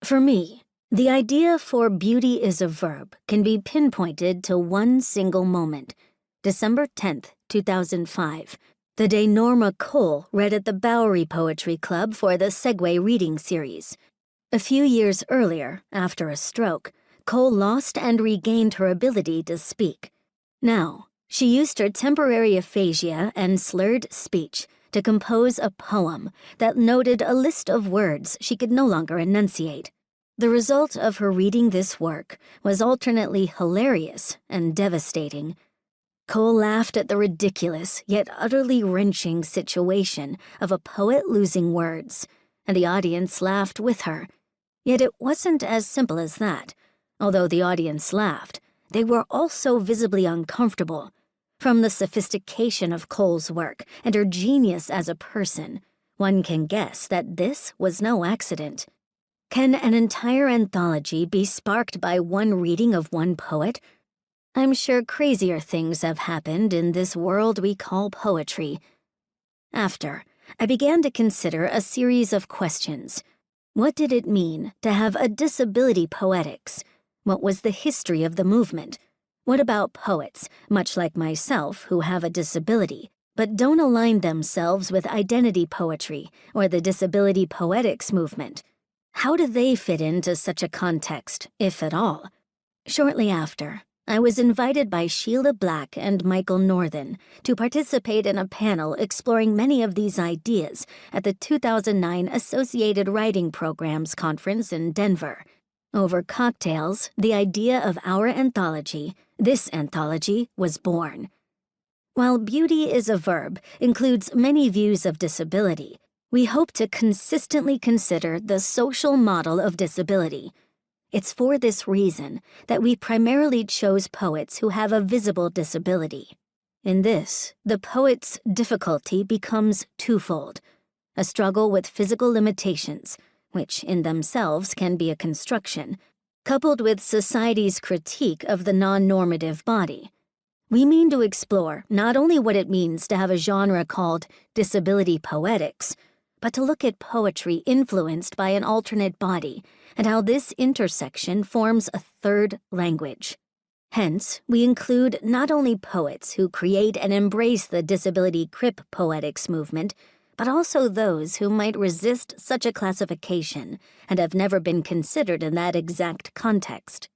For me, the idea for beauty is a verb can be pinpointed to one single moment, December 10th, 2005, the day Norma Cole read at the Bowery Poetry Club for the Segway reading series. A few years earlier, after a stroke, Cole lost and regained her ability to speak. Now, she used her temporary aphasia and slurred speech to compose a poem that noted a list of words she could no longer enunciate. The result of her reading this work was alternately hilarious and devastating. Cole laughed at the ridiculous yet utterly wrenching situation of a poet losing words, and the audience laughed with her. Yet it wasn't as simple as that. Although the audience laughed, they were also visibly uncomfortable. From the sophistication of Cole's work and her genius as a person, one can guess that this was no accident. Can an entire anthology be sparked by one reading of one poet? I'm sure crazier things have happened in this world we call poetry. After, I began to consider a series of questions. What did it mean to have a disability poetics? What was the history of the movement? What about poets, much like myself, who have a disability, but don't align themselves with identity poetry or the Disability Poetics Movement? How do they fit into such a context, if at all? Shortly after, I was invited by Sheila Black and Michael Northern to participate in a panel exploring many of these ideas at the 2009 Associated Writing Programs Conference in Denver. Over cocktails, the idea of our anthology, this anthology, was born. While beauty is a verb includes many views of disability, we hope to consistently consider the social model of disability. It's for this reason that we primarily chose poets who have a visible disability. In this, the poet's difficulty becomes twofold: a struggle with physical limitations, which in themselves can be a construction, coupled with society's critique of the non-normative body. We mean to explore not only what it means to have a genre called disability poetics, but to look at poetry influenced by an alternate body and how this intersection forms a third language. Hence, we include not only poets who create and embrace the disability Crip Poetics Movement, but also those who might resist such a classification and have never been considered in that exact context.